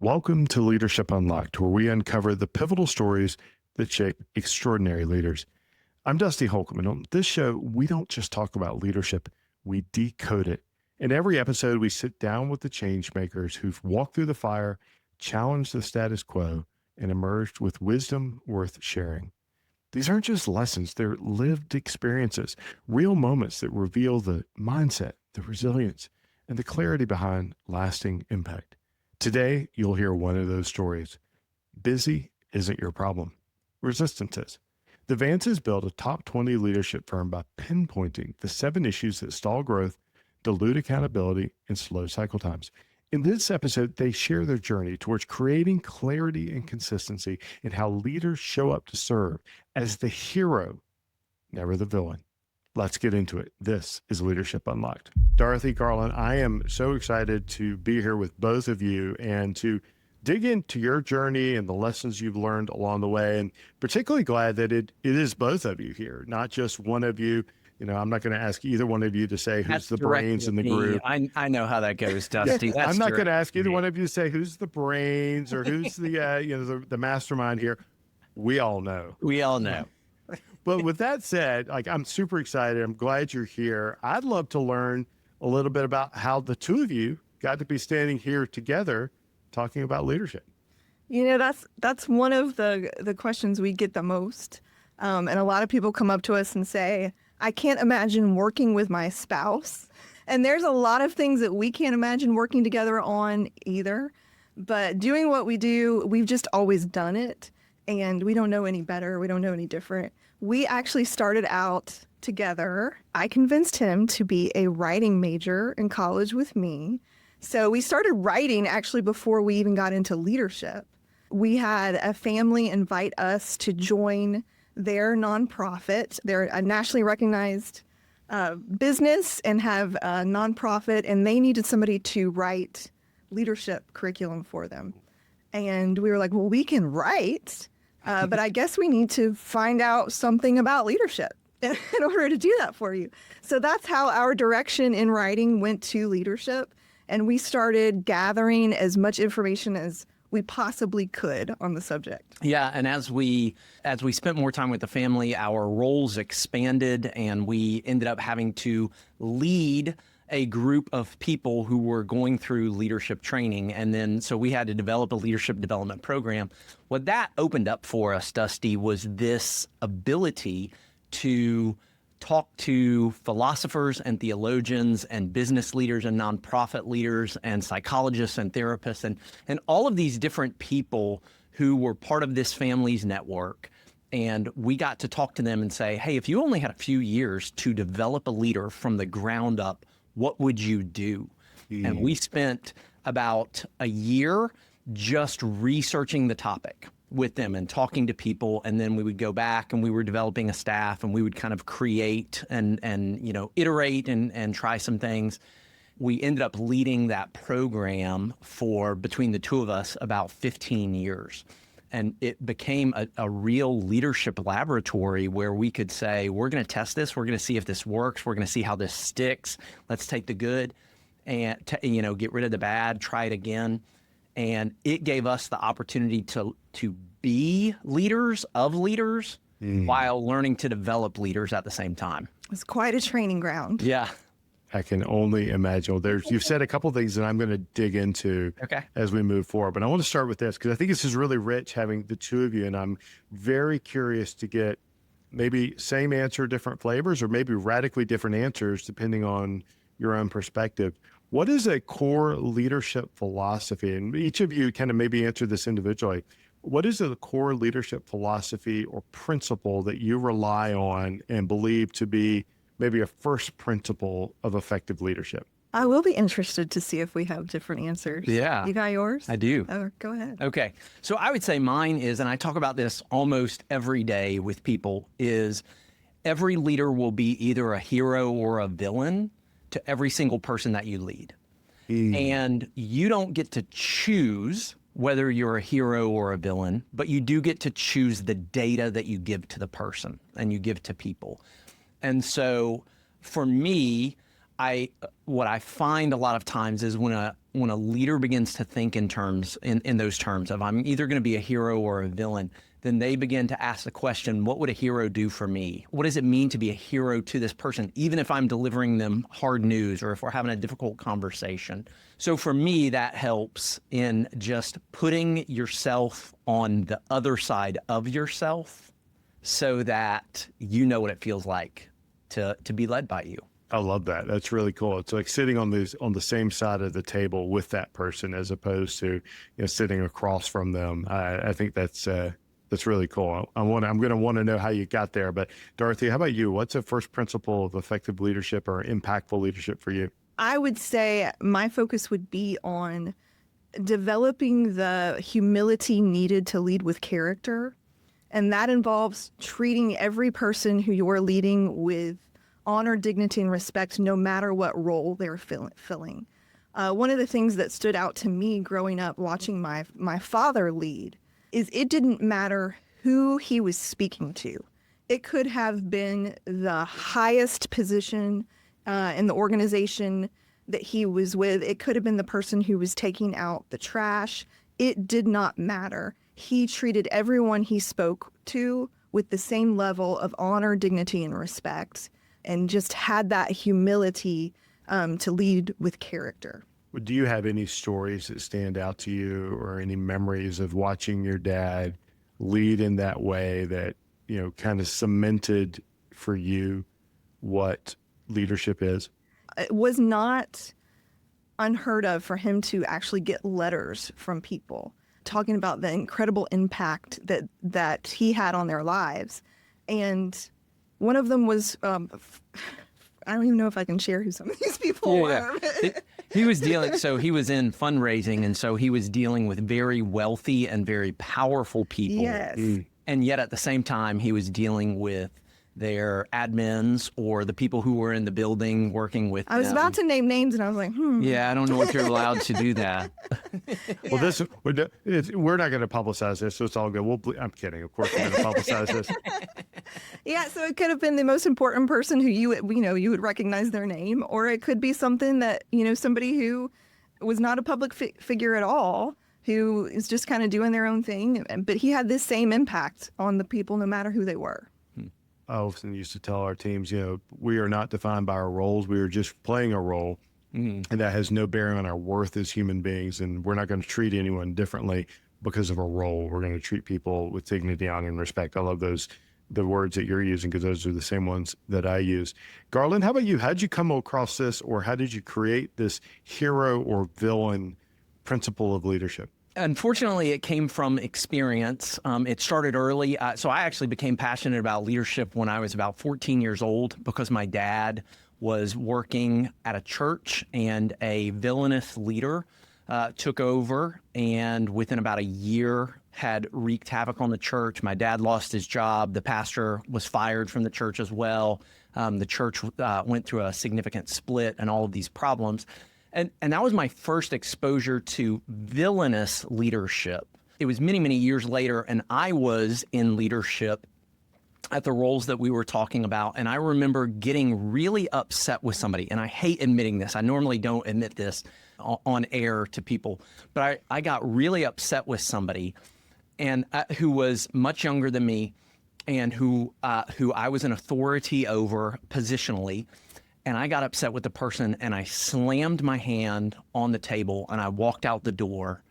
Welcome to Leadership Unlocked, where we uncover the pivotal stories that shape extraordinary leaders. I'm Dusty Holcomb, and on this show, we don't just talk about leadership, we decode it. In every episode, we sit down with the change makers who've walked through the fire, challenged the status quo, and emerged with wisdom worth sharing. These aren't just lessons, they're lived experiences, real moments that reveal the mindset, the resilience, and the clarity behind lasting impact. Today, you'll hear one of those stories. Busy isn't your problem. Resistance is. The Vances built a top 20 leadership firm by pinpointing the 7 issues that stall growth, dilute accountability, and slow cycle times. In this episode, they share their journey towards creating clarity and consistency in how leaders show up to serve as the hero, never the villain. Let's get into it. This is Leadership Unlocked. Dorothy, Garland, I am so excited to be here with both of you and to dig into your journey and the lessons you've learned along the way. And particularly glad that it is both of you here, not just one of you. You know, I'm not going to ask either one of you to say who's the brains in the group. I know how that goes, Dusty. I'm not going to ask either one of you to say who's the brains or who's the the mastermind here. We all know. We all know. But with that said, I'm super excited. I'm glad you're here. I'd love to learn a little bit about how the two of you got to be standing here together talking about leadership. You know, that's one of the questions we get the most. And a lot of people come up to us and say, I can't imagine working with my spouse. And there's a lot of things that we can't imagine working together on either. But doing what we do, we've just always done it. And we don't know any better. We don't know any different. We actually started out together. I convinced him to be a writing major in college with me. So we started writing actually before we even got into leadership. We had a family invite us to join their nonprofit. They're a nationally recognized business and have a nonprofit, and they needed somebody to write leadership curriculum for them. And we were like, well, we can write, but I guess we need to find out something about leadership in order to do that for you. So that's how our direction in writing went to leadership. And we started gathering as much information as we possibly could on the subject. Yeah, and as we spent more time with the family, our roles expanded, and we ended up having to lead a group of people who were going through leadership training. And then, so we had to develop a leadership development program. What that opened up for us, Dusty, was this ability to talk to philosophers and theologians and business leaders and nonprofit leaders and psychologists and therapists and all of these different people who were part of this family's network. And we got to talk to them and say, hey, if you only had a few years to develop a leader from the ground up, what would you do? And we spent about a year just researching the topic with them and talking to people. And then we would go back and we were developing a staff and we would kind of create and iterate and try some things. We ended up leading that program for, between the two of us, about 15 years. And it became a real leadership laboratory where we could say, we're going to test this. We're going to see if this works. We're going to see how this sticks. Let's take the good and, get rid of the bad, try it again. And it gave us the opportunity to be leaders of leaders while learning to develop leaders at the same time. It's quite a training ground. Yeah. I can only imagine. You've said a couple of things that I'm going to dig into as we move forward. But I want to start with this because I think this is really rich having the two of you. And I'm very curious to get maybe same answer, different flavors, or maybe radically different answers depending on your own perspective. What is a core leadership philosophy? And each of you kind of maybe answer this individually. What is a core leadership philosophy or principle that you rely on and believe to be maybe a first principle of effective leadership? I will be interested to see if we have different answers. Yeah. You got yours? I do. Oh, go ahead. Okay. So I would say mine is, and I talk about this almost every day with people, is every leader will be either a hero or a villain to every single person that you lead. And you don't get to choose whether you're a hero or a villain, but you do get to choose the data that you give to the person and you give to people. And so for me, what I find a lot of times is when a leader begins to think in those terms of I'm either going to be a hero or a villain, then they begin to ask the question, what would a hero do for me? What does it mean to be a hero to this person, even if I'm delivering them hard news or if we're having a difficult conversation? So for me, that helps in just putting yourself on the other side of yourself so that you know what it feels like to be led by you. I love that. That's really cool. It's like sitting on the same side of the table with that person as opposed to sitting across from them. I think that's really cool. I'm going to want to know how you got there. But Dorothy, how about you? What's a first principle of effective leadership or impactful leadership for you? I would say my focus would be on developing the humility needed to lead with character. And that involves treating every person who you're leading with honor, dignity, and respect, no matter what role they're filling. One of the things that stood out to me growing up watching my father lead is it didn't matter who he was speaking to. It could have been the highest position in the organization that he was with. It could have been the person who was taking out the trash. It did not matter. He treated everyone he spoke to with the same level of honor, dignity, and respect, and just had that humility to lead with character. Do you have any stories that stand out to you or any memories of watching your dad lead in that way that, kind of cemented for you what leadership is? It was not unheard of for him to actually get letters from people talking about the incredible impact that he had on their lives. And one of them was, I don't even know if I can share who some of these people were. He was he was in fundraising, and so he was dealing with very wealthy and very powerful people. Yes. And yet at the same time, he was dealing with their admins or the people who were in the building working with I was about to name names, and I was like, Yeah, I don't know if you're allowed to do that. Well, we're not going to publicize this, so it's all good. I'm kidding. Of course, we're going to publicize this. Yeah, so it could have been the most important person who you would recognize their name, or it could be something that, somebody who was not a public figure at all, who is just kind of doing their own thing. But he had this same impact on the people, no matter who they were. I often used to tell our teams, we are not defined by our roles. We are just playing a role, and that has no bearing on our worth as human beings. And we're not going to treat anyone differently because of a role. We're going to treat people with dignity, honor, and respect. I love the words that you're using, because those are the same ones that I use. Garland, how about you? How did you come across this, or how did you create this hero or villain principle of leadership? Unfortunately, it came from experience. It started early. So I actually became passionate about leadership when I was about 14 years old, because my dad was working at a church and a villainous leader took over, and within about a year had wreaked havoc on the church. My dad lost his job. The pastor was fired from the church as well. The church went through a significant split and all of these problems. And that was my first exposure to villainous leadership. It was many, many years later, and I was in leadership at the roles that we were talking about. And I remember getting really upset with somebody. And I hate admitting this. I normally don't admit this on air to people. But I got really upset with somebody and who was much younger than me, and who I was an authority over positionally. And I got upset with the person, and I slammed my hand on the table, and I walked out the door.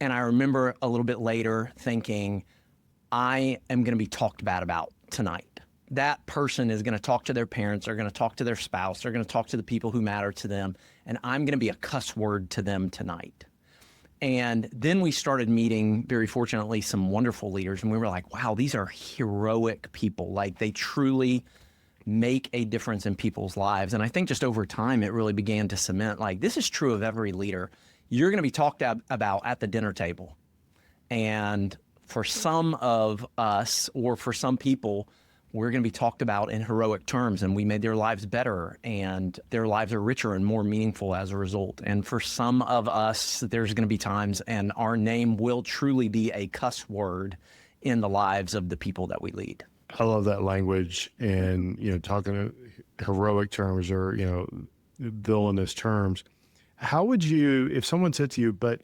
And I remember a little bit later thinking, I am going to be talked bad about tonight. That person is going to talk to their parents, they're going to talk to their spouse, they're going to talk to the people who matter to them, and I'm going to be a cuss word to them tonight. And then we started meeting, very fortunately, some wonderful leaders, and we were like, wow, these are heroic people. Like, they truly make a difference in people's lives. And I think just over time, it really began to cement, like, this is true of every leader. You're going to be talked about at the dinner table. And for some of us, or for some people, we're going to be talked about in heroic terms, and we made their lives better, and their lives are richer and more meaningful as a result. And for some of us, there's going to be times, and our name will truly be a cuss word in the lives of the people that we lead. I love that language, and talking heroic terms, or villainous terms. How would you, if someone said to you, but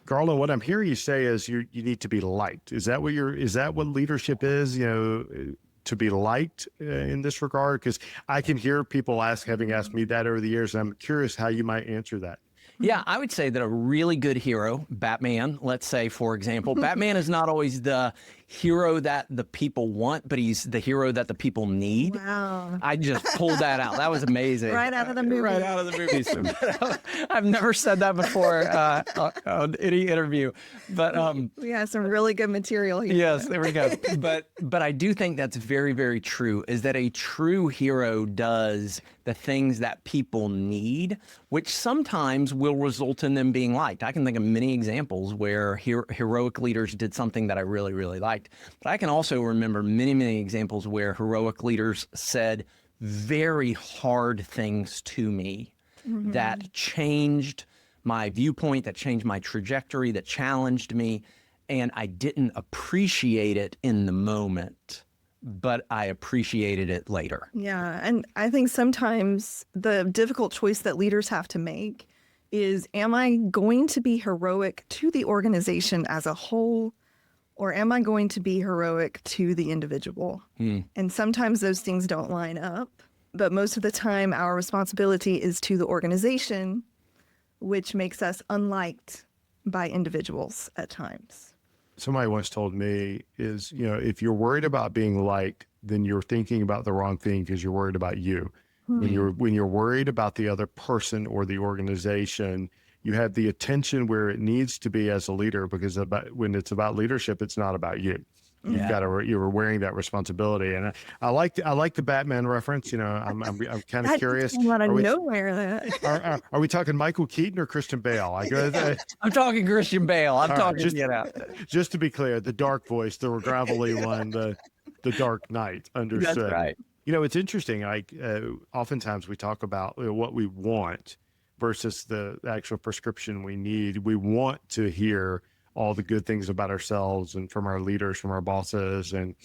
Garland, what I'm hearing you say is you need to be liked. Is that what leadership is? To be liked in this regard? Because I can hear people having asked me that over the years, and I'm curious how you might answer that. Yeah, I would say that a really good hero, Batman, let's say, for example, Batman is not always the hero that the people want, but he's the hero that the people need. Wow. I just pulled that out. That was amazing. Right out of the movie. Right out of the movies. I've never said that before on any interview. But we have some really good material here. yes, there we go. But I do think that's very, very true, is that a true hero does the things that people need, which sometimes will result in them being liked. I can think of many examples where heroic leaders did something that I really, really liked. But I can also remember many, many examples where heroic leaders said very hard things to me that changed my viewpoint, that changed my trajectory, that challenged me. And I didn't appreciate it in the moment, but I appreciated it later. Yeah. And I think sometimes the difficult choice that leaders have to make is, am I going to be heroic to the organization as a whole, or am I going to be heroic to the individual? And sometimes those things don't line up, but most of the time our responsibility is to the organization, which makes us unliked by individuals at times. Somebody once told me is, if you're worried about being liked, then you're thinking about the wrong thing because you're worried about you. When you're worried about the other person or the organization, you have the attention where it needs to be as a leader, because when it's about leadership, it's not about you. You're wearing that responsibility. And I like the Batman reference. I'm kind of curious. Came out of nowhere. Are we talking Michael Keaton or Christian Bale? I'm talking Christian Bale. I'm talking, just to be clear, the dark voice, the gravelly one, the Dark Knight. Understood. That's right. It's interesting. Oftentimes we talk about what we want versus the actual prescription we need. We want to hear all the good things about ourselves and from our leaders, from our bosses, and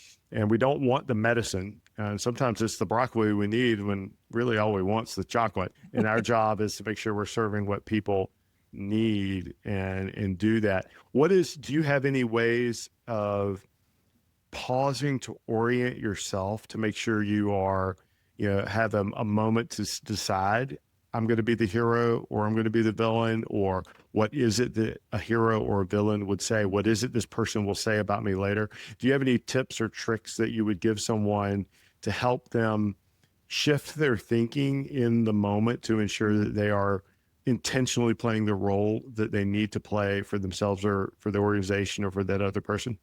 we don't want the medicine. And sometimes it's the broccoli we need when really all we want is the chocolate. And our job is to make sure we're serving what people need and do that. Do you have any ways of pausing to orient yourself to make sure you are, have a moment to decide, I'm going to be the hero or I'm going to be the villain, or what is it that a hero or a villain would say? What is it this person will say about me later? Do you have any tips or tricks that you would give someone to help them shift their thinking in the moment to ensure that they are intentionally playing the role that they need to play for themselves or for the organization or for that other person?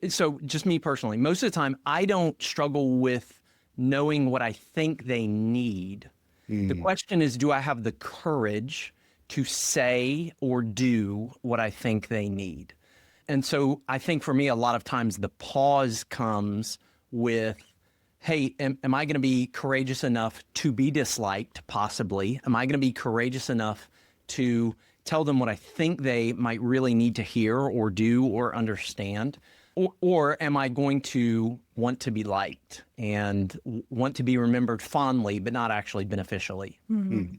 So just me personally, most of the time, I don't struggle with knowing what I think they need. The question is, do I have the courage to say or do what I think they need? And so I think for me, a lot of times the pause comes with, hey, am I going to be courageous enough to be disliked, possibly? Am I going to be courageous enough to tell them what I think they might really need to hear or do or understand? Or am I going to want to be liked and want to be remembered fondly, but not actually beneficially? And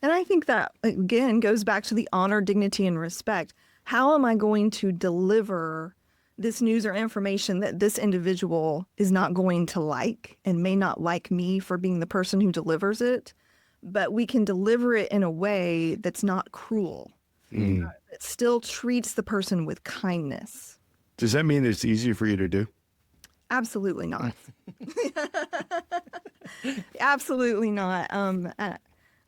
I think that, again, goes back to the honor, dignity, and respect. How am I going to deliver this news or information that this individual is not going to like and may not like me for being the person who delivers it? But we can deliver it in a way that's not cruel. It still treats the person with kindness. Does that mean it's easier for you to do? Absolutely not. Absolutely not.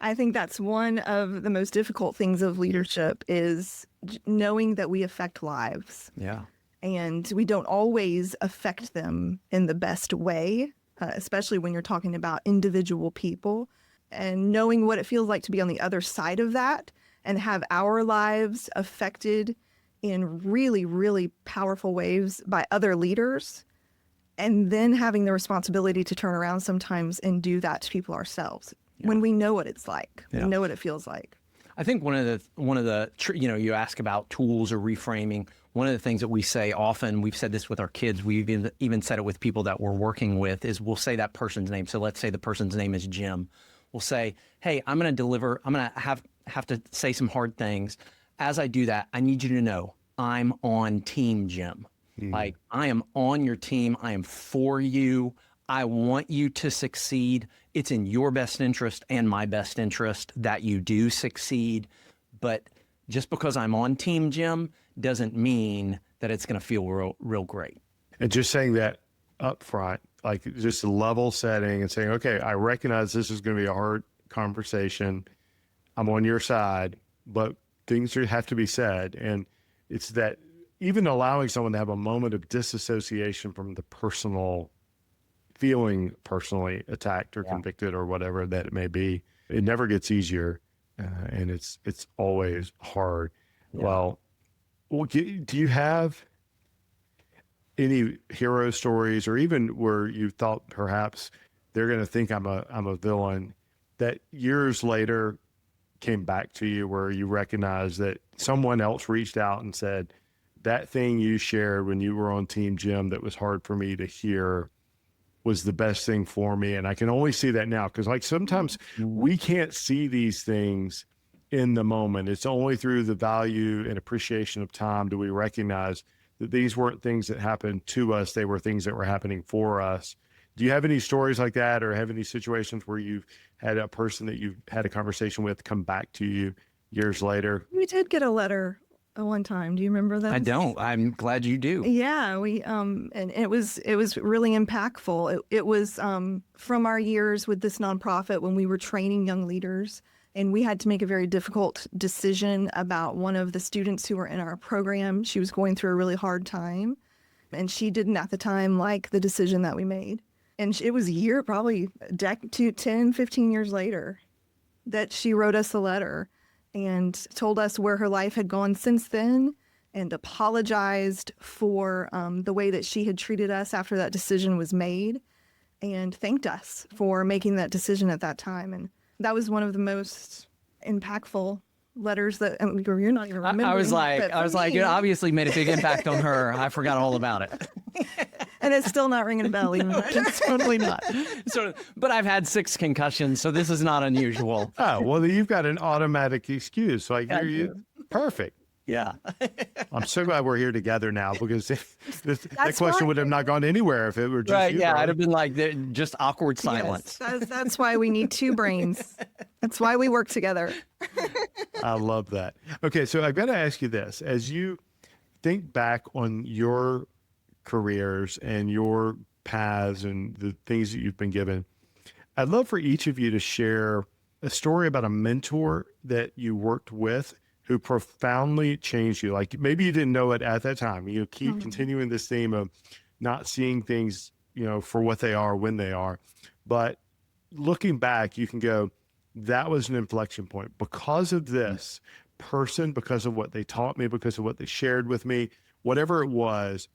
I think that's one of the most difficult things of leadership is knowing that we affect lives. Yeah. And we don't always affect them in the best way, especially when you're talking about individual people. And knowing what it feels like to be on the other side of that and have our lives affected in really, really powerful ways by other leaders, and then having the responsibility to turn around sometimes and do that to people ourselves when we know what it's like, we know what it feels like. I think one of the you ask about tools or reframing. One of the things that we say often, we've said this with our kids, we've even said it with people that we're working with, is we'll say that person's name. So let's say the person's name is Jim. will say, hey, I'm going to have to say some hard things. As I do that, I need you to know I'm on team Jim. Like, I am on your team. I am for you. I want you to succeed. It's in your best interest and my best interest that you do succeed. But just because I'm on team Jim doesn't mean that it's going to feel real great. And just saying that up front, like just level setting and saying, okay, I recognize this is going to be a hard conversation. I'm on your side, but things have to be said. And it's that even allowing someone to have a moment of disassociation from the personal feeling personally attacked or convicted or whatever that it may be, it never gets easier. And it's always hard. Yeah. Well, do you have any hero stories, or even where you thought perhaps they're going to think I'm a villain, that years later came back to you where you recognize that someone else reached out and said, that thing you shared when you were on Team Jim that was hard for me to hear was the best thing for me? And I can only see that now, because like sometimes we can't see these things in the moment. It's only through the value and appreciation of time do we recognize that these weren't things that happened to us. They were things that were happening for us. Do you have any stories like that, or have any situations where you've had a person that you've had a conversation with come back to you years later? We did get a letter one time. Do you remember that? I don't. I'm glad you do. Yeah, we and it was really impactful. It was from our years with this nonprofit when we were training young leaders, and we had to make a very difficult decision about one of the students who were in our program. She was going through a really hard time, and she didn't at the time like the decision that we made. And it was a year, probably 10, 15 years later, that she wrote us a letter and told us where her life had gone since then, and apologized for the way that she had treated us after that decision was made, and thanked us for making that decision at that time. And that was one of the most impactful letters that you're not even remembering. I was like, it obviously made a big impact on her. I forgot all about it. And it's still not ringing a bell even. It's totally not. But I've had 6 concussions, so this is not unusual. Oh, well, you've got an automatic excuse. Like, you're perfect. Yeah. I'm so glad we're here together now, because that question would have not gone anywhere if it were just right. you. Yeah, Right? I'd have been like just awkward silence. Yes, that's why we need 2 brains. That's why we work together. I love that. Okay, so I've got to ask you this. As you think back on your careers and your paths and the things that you've been given, I'd love for each of you to share a story about a mentor that you worked with who profoundly changed you. Like, maybe you didn't know it at that time. You keep continuing this theme of not seeing things, for what they are when they are. But looking back, you can go, that was an inflection point because of this person, because of what they taught me, because of what they shared with me, whatever it was,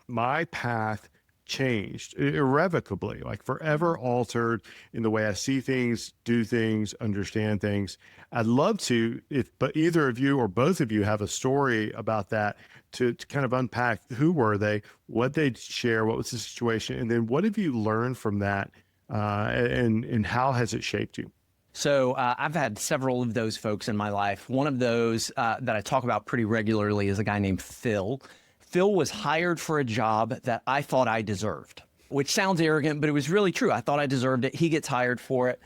my path changed irrevocably, like forever altered in the way I see things, do things, understand things. I'd love to, but either of you or both of you have a story about that to kind of unpack who were they, what they'd share, what was the situation, and then what have you learned from that, and how has it shaped you? So I've had several of those folks in my life. One of those that I talk about pretty regularly is a guy named Phil. Phil was hired for a job that I thought I deserved, which sounds arrogant, but it was really true. I thought I deserved it. He gets hired for it.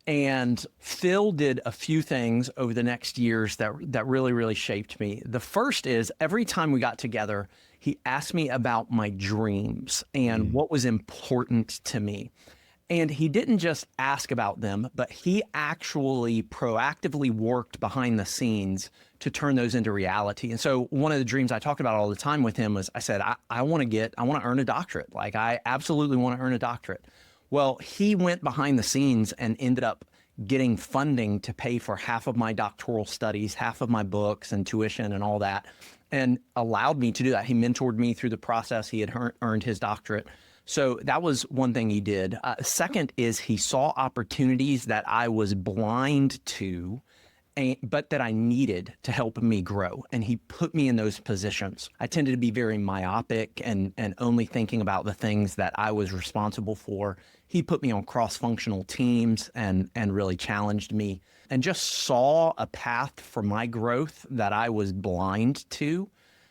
And Phil did a few things over the next years that really, really shaped me. The first is every time we got together, he asked me about my dreams and what was important to me. And he didn't just ask about them, but he actually proactively worked behind the scenes to turn those into reality. And so one of the dreams I talked about all the time with him was, I said, I want to earn a doctorate. Like, I absolutely want to earn a doctorate. Well, he went behind the scenes and ended up getting funding to pay for half of my doctoral studies, half of my books and tuition and all that, and allowed me to do that. He mentored me through the process. He had earned his doctorate. So that was one thing he did. Second is he saw opportunities that I was blind to but that I needed to help me grow. And he put me in those positions. I tended to be very myopic and only thinking about the things that I was responsible for. He put me on cross-functional teams and really challenged me and just saw a path for my growth that I was blind to.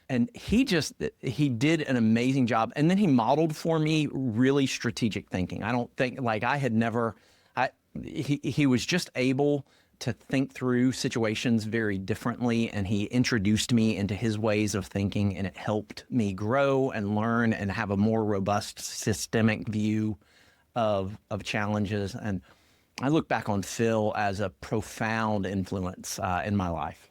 And he did an amazing job. And then he modeled for me really strategic thinking. I don't think, like, I had never, he was just able to think through situations very differently. And he introduced me into his ways of thinking, and it helped me grow and learn and have a more robust systemic view of challenges. And I look back on Phil as a profound influence in my life.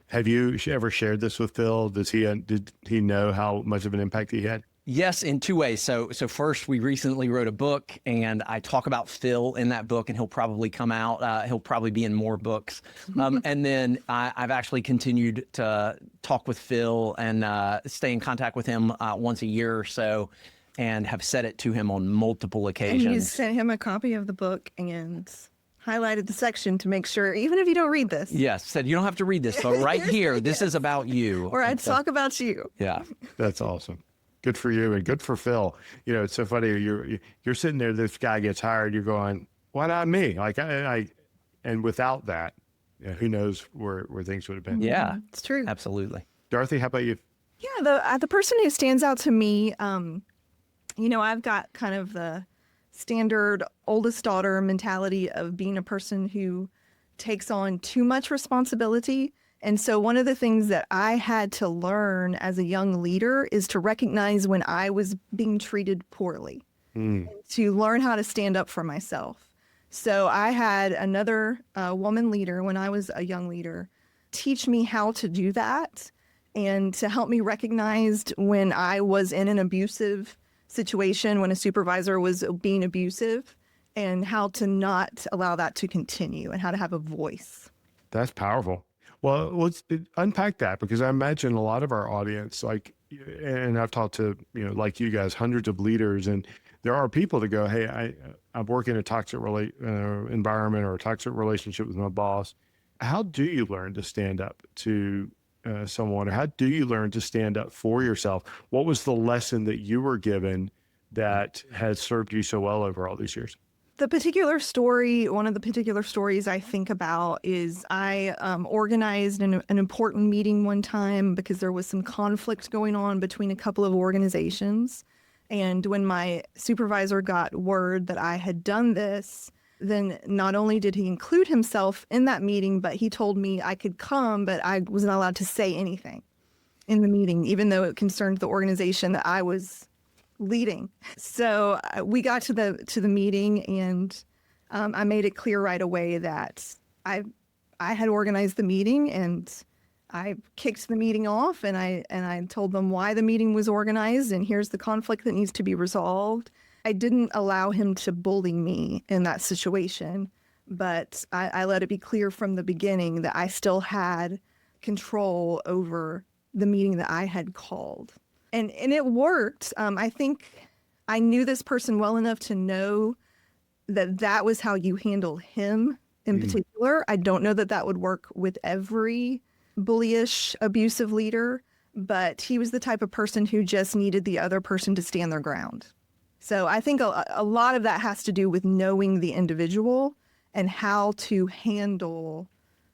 Have you ever shared this with Phil? Did he know how much of an impact he had? Yes, in two ways. So first, we recently wrote a book, and I talk about Phil in that book, and he'll probably come out. He'll probably be in more books. And then I've actually continued to talk with Phil and stay in contact with him once a year or so, and have said it to him on multiple occasions. And you sent him a copy of the book and highlighted the section to make sure, even if you don't read this. Yes, said you don't have to read this, but right here, this is about you. Or I'd talk about you. Yeah. That's awesome. Good for you and good for Phil. You know, it's so funny. You're sitting there, this guy gets hired, you're going, why not me? Like and without that, who knows where things would have been. Yeah. It's true. Absolutely. Dorothy, how about you? Yeah, the person who stands out to me, I've got kind of the standard oldest daughter mentality of being a person who takes on too much responsibility. And so one of the things that I had to learn as a young leader is to recognize when I was being treated poorly, to learn how to stand up for myself. So I had another woman leader when I was a young leader teach me how to do that and to help me recognize when I was in an abusive situation, when a supervisor was being abusive, and how to not allow that to continue and how to have a voice. That's powerful. Well, let's unpack that, because I imagine a lot of our audience, and I've talked to, like you guys, hundreds of leaders, and there are people that go, hey, I'm working in a toxic environment or a toxic relationship with my boss. How do you learn to stand up to someone, or how do you learn to stand up for yourself? What was the lesson that you were given that has served you so well over all these years? One of the particular stories I think about is I organized an important meeting one time because there was some conflict going on between a couple of organizations. And when my supervisor got word that I had done this, then not only did he include himself in that meeting, but he told me I could come, but I was not allowed to say anything in the meeting, even though it concerned the organization that I was leading. So we got to the meeting, and I made it clear right away that I had organized the meeting, and I kicked the meeting off, and I told them why the meeting was organized, and here's the conflict that needs to be resolved. I didn't allow him to bully me in that situation, but I let it be clear from the beginning that I still had control over the meeting that I had called. And it worked. I think I knew this person well enough to know that was how you handle him in particular. I don't know that would work with every bullyish, abusive leader, but he was the type of person who just needed the other person to stand their ground. So I think a lot of that has to do with knowing the individual and how to handle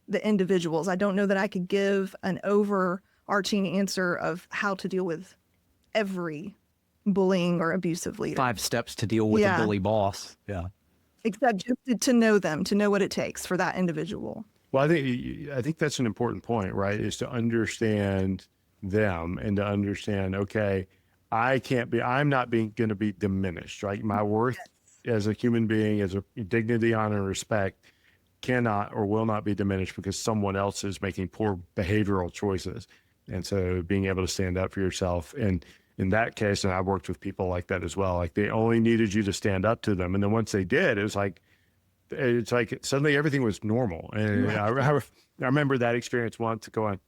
the individuals. I don't know that I could give an overarching answer of how to deal with every bullying or abusive leader. 5 steps to deal with a bully boss. Yeah. Except just to know them, to know what it takes for that individual. Well, I think that's an important point, right? Is to understand them and to understand, okay, I'm not going to be diminished, right? My worth as a human being, as a dignity, honor, and respect cannot or will not be diminished because someone else is making poor behavioral choices. And so being able to stand up for yourself. And in that case, and I've worked with people like that as well, like they only needed you to stand up to them. And then once they did, it's like suddenly everything was normal. And I remember that experience once going,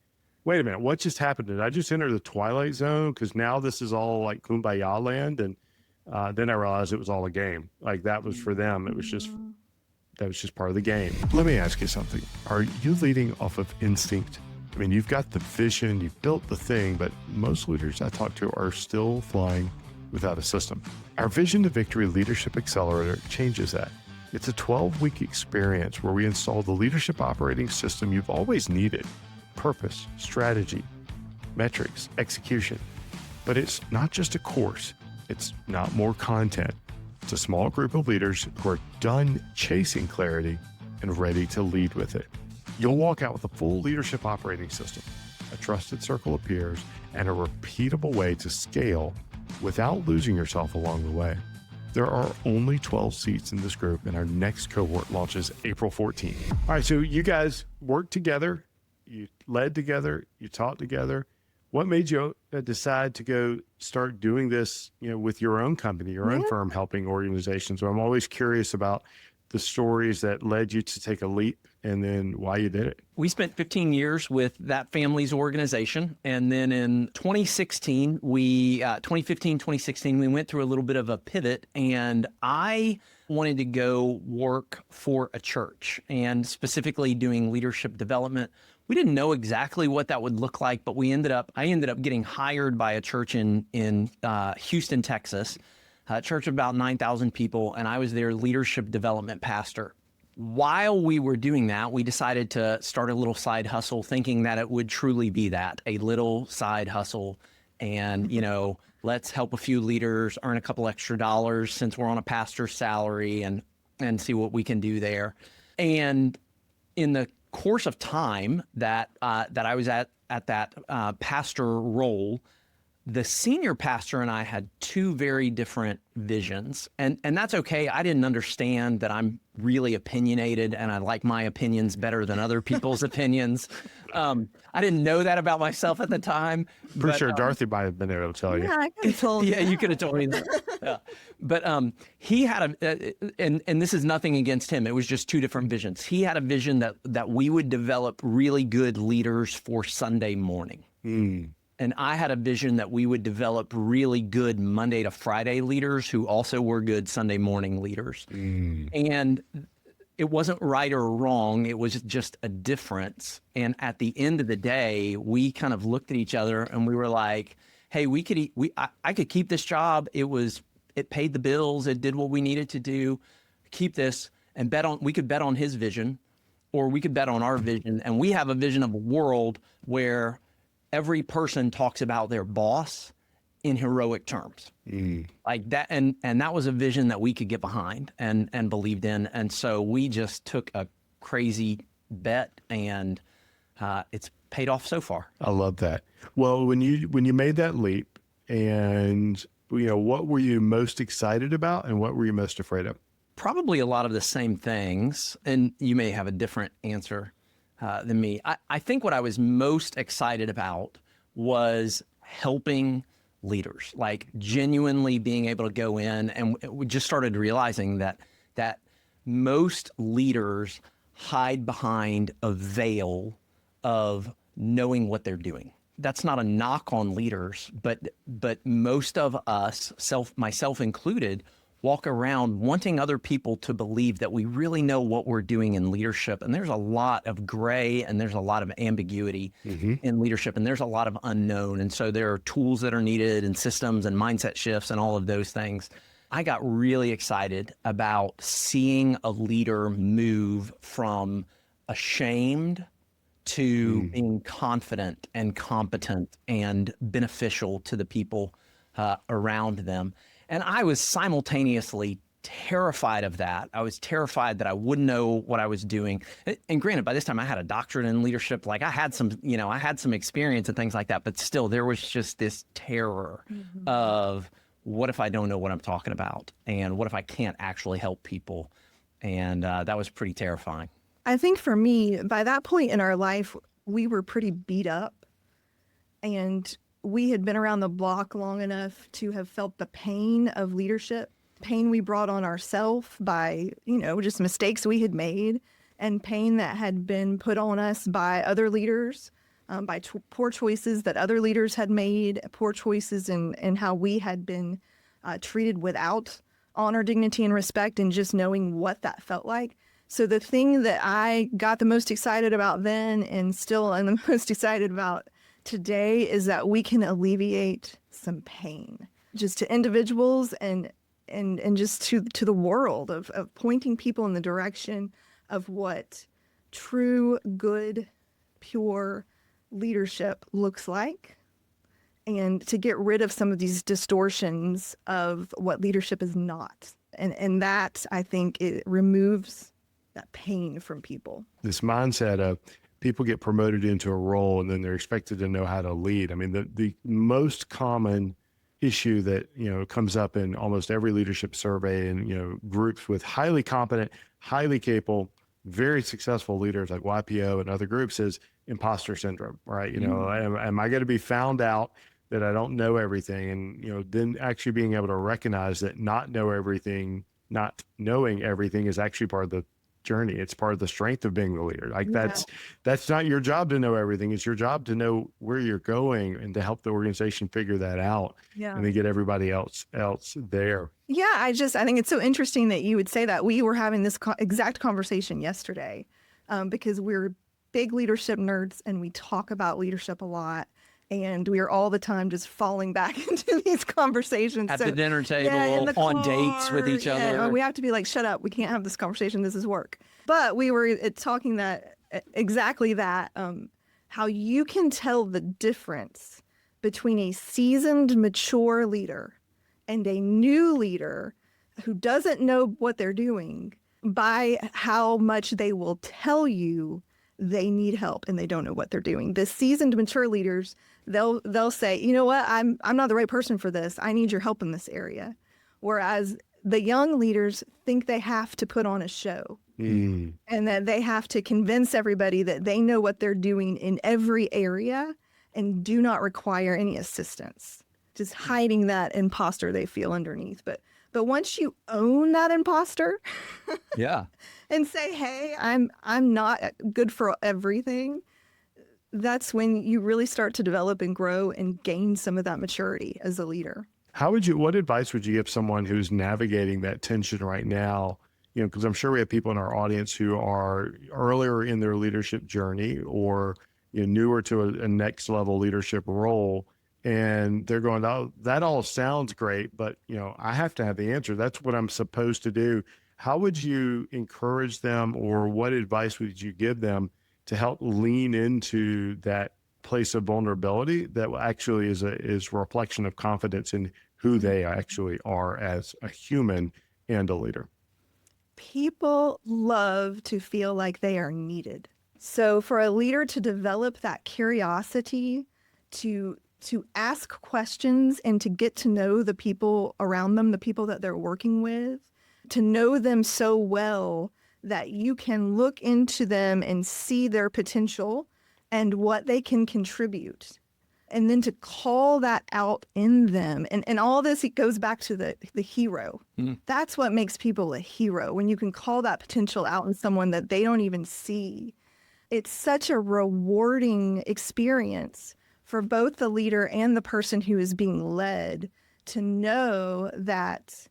wait a minute, what just happened? Did I just enter the Twilight Zone? Because now this is all like kumbaya land. And then I realized it was all a game. Like that was for them. It was just That was just part of the game. Let me ask you something. Are you leading off of instinct? I mean, you've got the vision, you've built the thing, but most leaders I talk to are still flying without a system. Our Vision to Victory Leadership Accelerator changes that. It's a 12-week experience where we install the leadership operating system you've always needed: purpose, strategy, metrics, execution. But it's not just a course. It's not more content. It's a small group of leaders who are done chasing clarity and ready to lead with it. You'll walk out with a full leadership operating system, a trusted circle of peers, and a repeatable way to scale without losing yourself along the way. There are only 12 seats in this group, and our next cohort launches April 14th. All right, so you guys worked together, you led together, you taught together. What made you decide to go start doing this, with your own company, your own firm, helping organizations? So I'm always curious about the stories that led you to take a leap and then why you did it. We spent 15 years with that family's organization. And then in 2016, 2016, we went through a little bit of a pivot, and I wanted to go work for a church, and specifically doing leadership development. We didn't know exactly what that would look like, but I ended up getting hired by a church in Houston, Texas, a church of about 9,000 people, and I was their leadership development pastor. While we were doing that, we decided to start a little side hustle, thinking that it would truly be that, a little side hustle. And, let's help a few leaders earn a couple extra dollars since we're on a pastor's salary, and see what we can do there. And in the course of time that I was at that pastor role, the senior pastor and I had two very different visions, and that's okay. I didn't understand that I'm really opinionated and I like my opinions better than other people's opinions. I didn't know that about myself at the time. Pretty sure Dorothy might have been able to tell you. Yeah, I could have told you. Yeah, you could have told me that. Yeah. But he had and this is nothing against him. It was just two different visions. He had a vision that we would develop really good leaders for Sunday morning. And I had a vision that we would develop really good Monday to Friday leaders who also were good Sunday morning leaders. And it wasn't right or wrong. It was just a difference. And at the end of the day, we kind of looked at each other and we were like, hey, I could keep this job. It paid the bills. It did what we needed to do. Keep this and we could bet on his vision, or we could bet on our vision. And we have a vision of a world where every person talks about their boss in heroic terms, like that. And that was a vision that we could get behind and believed in. And so we just took a crazy bet, and it's paid off so far. I love that. Well, when you made that leap, and what were you most excited about and what were you most afraid of? Probably a lot of the same things, and you may have a different answer than me. I think what I was most excited about was helping leaders, like genuinely being able to go in, and we just started realizing that most leaders hide behind a veil of knowing what they're doing. That's not a knock on leaders, but most of us, myself included, walk around wanting other people to believe that we really know what we're doing in leadership. And there's a lot of gray and there's a lot of ambiguity in leadership, and there's a lot of unknown. And so there are tools that are needed and systems and mindset shifts and all of those things. I got really excited about seeing a leader move from ashamed to being confident and competent and beneficial to the people around them. And I was simultaneously terrified of that. I was terrified that I wouldn't know what I was doing. And granted, by this time I had a doctorate in leadership. Like I had some experience and things like that, but still there was just this terror of what if I don't know what I'm talking about? And what if I can't actually help people? And that was pretty terrifying. I think for me, by that point in our life, we were pretty beat up, and we had been around the block long enough to have felt the pain of leadership, pain we brought on ourselves by, just mistakes we had made, and pain that had been put on us by other leaders, by poor choices that other leaders had made, poor choices in how we had been treated without honor, dignity, and respect, and just knowing what that felt like. So the thing that I got the most excited about then and still am the most excited about today is that we can alleviate some pain just to individuals and just to the world of pointing people in the direction of what true, good, pure leadership looks like, and to get rid of some of these distortions of what leadership is not. And that, I think, it removes that pain from people. This mindset of people get promoted into a role and then they're expected to know how to lead. I mean, the most common issue that, comes up in almost every leadership survey and, groups with highly competent, highly capable, very successful leaders like YPO and other groups is imposter syndrome, right? Am I going to be found out that I don't know everything? And, then actually being able to recognize that not knowing everything is actually part of the journey. It's part of the strength of being the leader. Like that's not your job to know everything. It's your job to know where you're going and to help the organization figure that out and then get everybody else there. Yeah, I think it's so interesting that you would say that. We were having this exact conversation yesterday because we're big leadership nerds and we talk about leadership a lot. And we are all the time just falling back into these conversations. At the dinner table, on dates with each other. We have to be like, shut up. We can't have this conversation. This is work. But we were talking exactly that, how you can tell the difference between a seasoned, mature leader and a new leader who doesn't know what they're doing by how much they will tell you they need help and they don't know what they're doing. The seasoned, mature leaders, they'll say, you know what, I'm not the right person for this. I need your help in this area. Whereas the young leaders think they have to put on a show and that they have to convince everybody that they know what they're doing in every area and do not require any assistance, just hiding that imposter they feel underneath. But once you own that imposter and say, hey, I'm not good for everything, that's when you really start to develop and grow and gain some of that maturity as a leader. What advice would you give someone who's navigating that tension right now? Because I'm sure we have people in our audience who are earlier in their leadership journey or newer to a next level leadership role. And they're going, oh, that all sounds great, but I have to have the answer. That's what I'm supposed to do. How would you encourage them, or what advice would you give them to help lean into that place of vulnerability that actually is a reflection of confidence in who they actually are as a human and a leader? People love to feel like they are needed. So for a leader to develop that curiosity to ask questions and to get to know the people around them, the people that they're working with, to know them so well that you can look into them and see their potential and what they can contribute. And then to call that out in them. And all this, it goes back to the hero. That's what makes people a hero, when you can call that potential out in someone that they don't even see. It's such a rewarding experience for both the leader and the person who is being led to know that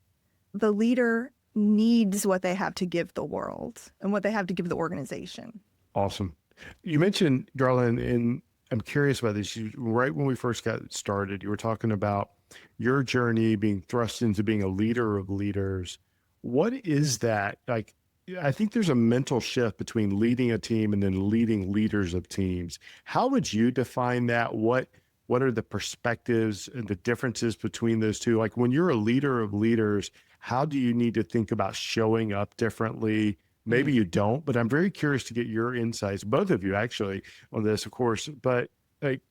the leader needs what they have to give the world and what they have to give the organization. Awesome. You mentioned, Garland, and I'm curious about this. Right when we first got started, you were talking about your journey being thrust into being a leader of leaders. What is that? Like, I think there's a mental shift between leading a team and then leading leaders of teams. How would you define that? What are the perspectives and the differences between those two? Like, when you're a leader of leaders, how do you need to think about showing up differently? Maybe you don't, but I'm very curious to get your insights, both of you actually, on this, of course. But like,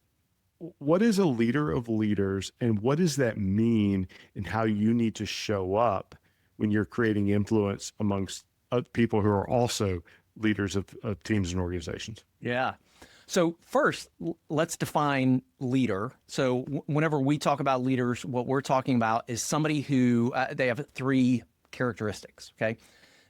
what is a leader of leaders, and what does that mean in how you need to show up when you're creating influence amongst people who are also leaders of teams and organizations? Yeah. So first, let's define leader. So whenever we talk about leaders, what we're talking about is somebody who they have three characteristics. Okay.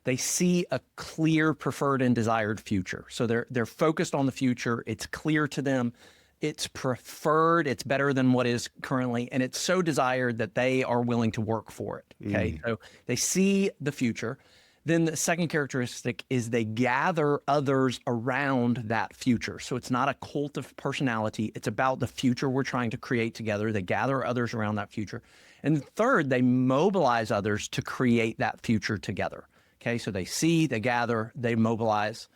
They see a clear, preferred, and desired future. So they're focused on the future. It's clear to them. It's preferred. It's better than what is currently. And it's so desired that they are willing to work for it. Okay. So they see the future. Then the second characteristic is they gather others around that future. So it's not a cult of personality. It's about the future we're trying to create together. They gather others around that future. And third, they mobilize others to create that future together. Okay, so they see, they gather, they mobilize.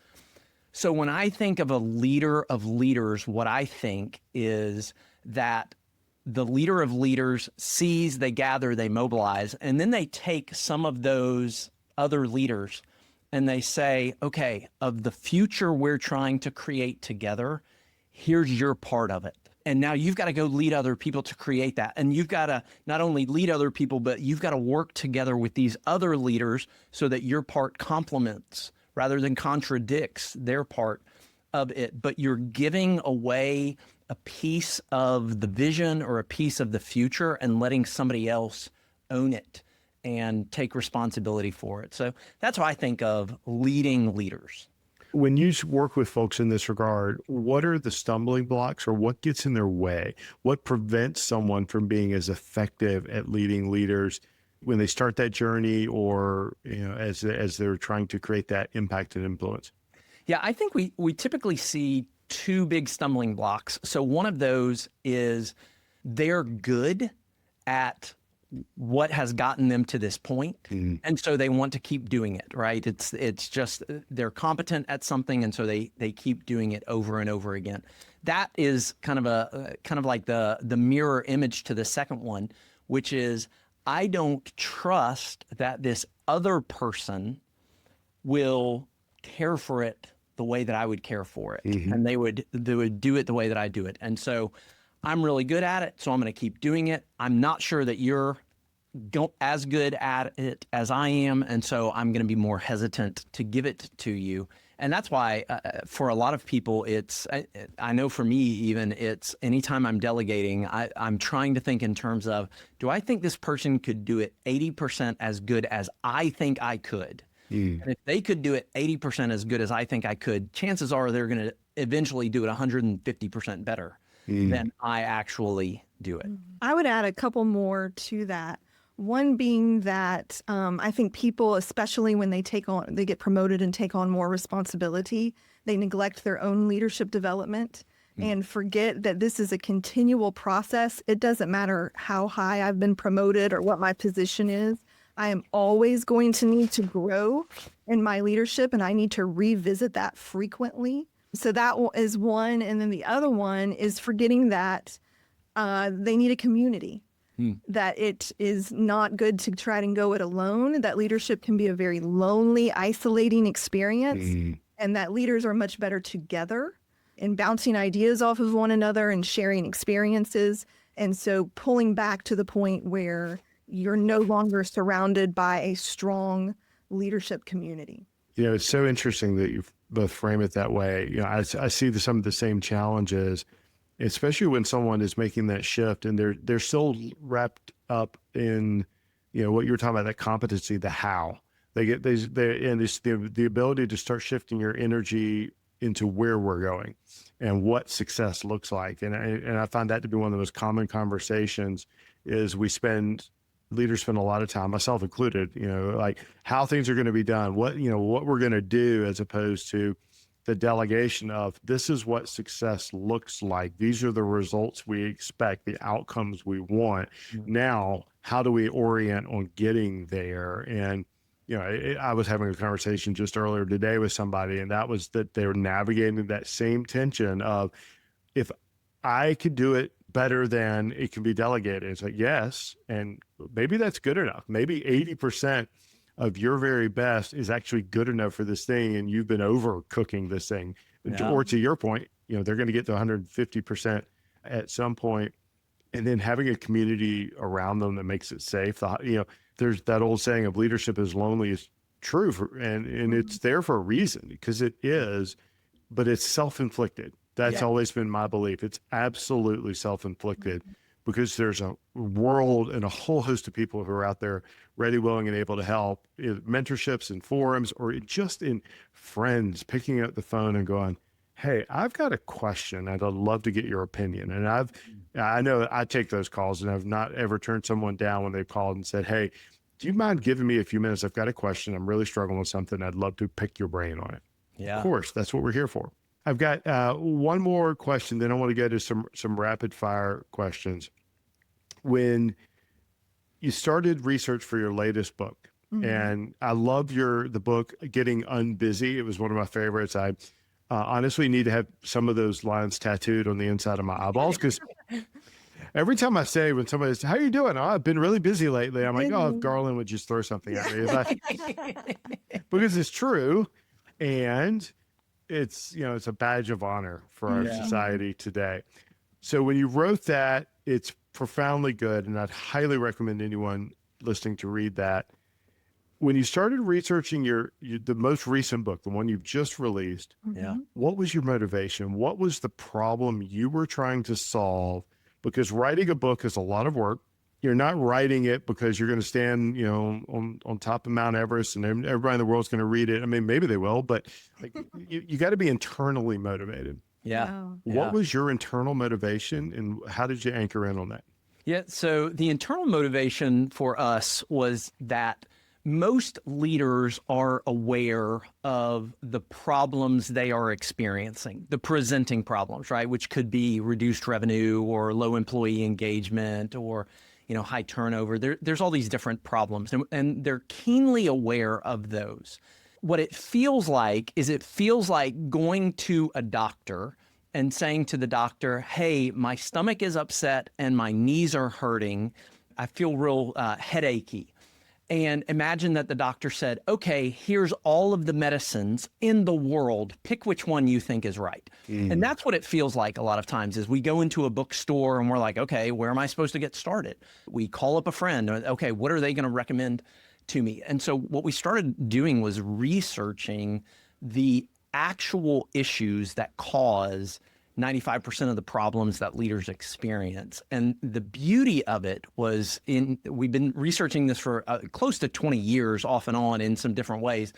So when I think of a leader of leaders, what I think is that the leader of leaders sees, they gather, they mobilize, and then they take some of those other leaders and they say, okay, of the future we're trying to create together, here's your part of it. And now you've got to go lead other people to create that. And you've got to not only lead other people, but you've got to work together with these other leaders so that your part complements rather than contradicts their part of it. But you're giving away a piece of the vision or a piece of the future and letting somebody else own it and take responsibility for it. So that's how I think of leading leaders. When you work with folks in this regard, what are the stumbling blocks or what gets in their way? What prevents someone from being as effective at leading leaders when they start that journey or, as they're trying to create that impact and influence? Yeah, I think we typically see two big stumbling blocks. So one of those is they're good at what has gotten them to this point. And so they want to keep doing it, right? It's just they're competent at something. And so they keep doing it over and over again. That is kind of like the mirror image to the second one, which is I don't trust that this other person will care for it the way that I would care for it. And they would do it the way that I do it. And so I'm really good at it, so I'm going to keep doing it. I'm not sure that you're as good at it as I am, and so I'm going to be more hesitant to give it to you. And that's why for a lot of people, I know for me even, it's anytime I'm delegating, I'm trying to think in terms of, do I think this person could do it 80% as good as I think I could? And if they could do it 80% as good as I think I could, chances are they're going to eventually do it 150% better than I actually do it. I would add a couple more to that. One being that I think people, especially when they get promoted and take on more responsibility, they neglect their own leadership development and forget that this is a continual process. It doesn't matter how high I've been promoted or what my position is. I am always going to need to grow in my leadership, and I need to revisit that frequently. So that is one. And then the other one is forgetting that they need a community, that it is not good to try and go it alone, that leadership can be a very lonely, isolating experience, and that leaders are much better together in bouncing ideas off of one another and sharing experiences. And so pulling back to the point where you're no longer surrounded by a strong leadership community. It's so interesting that you both frame it that way. I see some of the same challenges, especially when someone is making that shift and they're still wrapped up in, what you were talking about, that competency, the how. The ability to start shifting your energy into where we're going and what success looks like. And I find that to be one of the most common conversations is leaders spend a lot of time, myself included, like how things are going to be done, what we're going to do, as opposed to the delegation of this is what success looks like. These are the results we expect, the outcomes we want. Now, how do we orient on getting there? And, I was having a conversation just earlier today with somebody, and that was that they were navigating that same tension of, if I could do it better than it can be delegated. It's like, yes. And maybe that's good enough. Maybe 80% of your very best is actually good enough for this thing. And you've been overcooking this thing. Yeah. Or to your point, they're going to get to 150% at some point. And then having a community around them that makes it safe. There's that old saying of leadership is lonely is true. And it's there for a reason, because it is, but it's self-inflicted. That's always been my belief. It's absolutely self-inflicted, because there's a world and a whole host of people who are out there ready, willing, and able to help in mentorships and forums, or just in friends picking up the phone and going, hey, I've got a question. I'd love to get your opinion. And I know I take those calls, and I've not ever turned someone down when they've called and said, hey, Do you mind giving me a few minutes? I've got a question. I'm really struggling with something. I'd love to pick your brain on it. Yeah. Of course, that's what we're here for. I've got one more question, then I want to go to some rapid fire questions. When you started research for your latest book, and I love the book, Getting Unbusy. It was one of my favorites. I honestly need to have some of those lines tattooed on the inside of my eyeballs, because every time I say, when somebody says, how are you doing? Oh, I've been really busy lately. I'm like, oh, if Garland would just throw something at me. Because it's true. And it's a badge of honor for our society today. So when you wrote that, it's profoundly good. And I'd highly recommend anyone listening to read that. When you started researching the most recent book, the one you've just released, what was your motivation? What was the problem you were trying to solve? Because writing a book is a lot of work. You're not writing it because you're going to stand, on top of Mount Everest and everybody in the world's going to read it. I mean, maybe they will, but you got to be internally motivated. Yeah. What was your internal motivation, and how did you anchor in on that? Yeah. So the internal motivation for us was that most leaders are aware of the problems they are experiencing, the presenting problems, right? Which could be reduced revenue or low employee engagement or, high turnover. There's all these different problems, and they're keenly aware of those. What it feels like is going to a doctor and saying to the doctor, hey, my stomach is upset and my knees are hurting. I feel real headachy. And imagine that the doctor said, okay, here's all of the medicines in the world. Pick which one you think is right. And that's what it feels like a lot of times is we go into a bookstore and we're like, okay, where am I supposed to get started? We call up a friend. Okay, what are they going to recommend to me? And so what we started doing was researching the actual issues that cause 95% of the problems that leaders experience. And the beauty of it was we've been researching this for close to 20 years off and on in some different ways.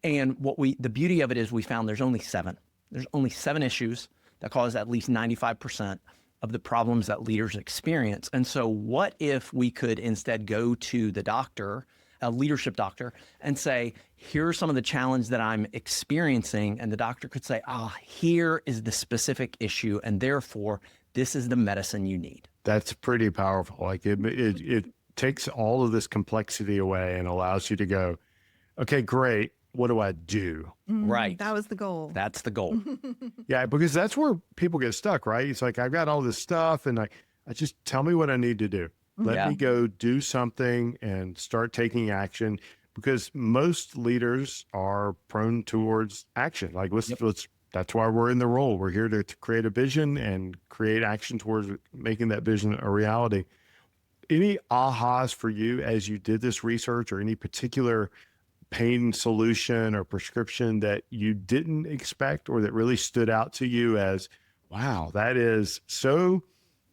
And the beauty of it is we found there's only 7. There's only 7 issues that cause at least 95% of the problems that leaders experience. And so what if we could instead go to the doctor, a leadership doctor, and say, here are some of the challenges that I'm experiencing. And the doctor could say, here is the specific issue. And therefore, this is the medicine you need. That's pretty powerful. Like it takes all of this complexity away and allows you to go, okay, great. What do I do? Right. That was the goal. That's the goal. Yeah, because that's where people get stuck, right? It's like, I've got all this stuff and I just tell me what I need to do. Let me go do something and start taking action, because most leaders are prone towards action. Like that's why we're in the role. We're here to create a vision and create action towards making that vision a reality. Any ahas for you as you did this research, or any particular pain solution or prescription that you didn't expect or that really stood out to you as, wow, that is so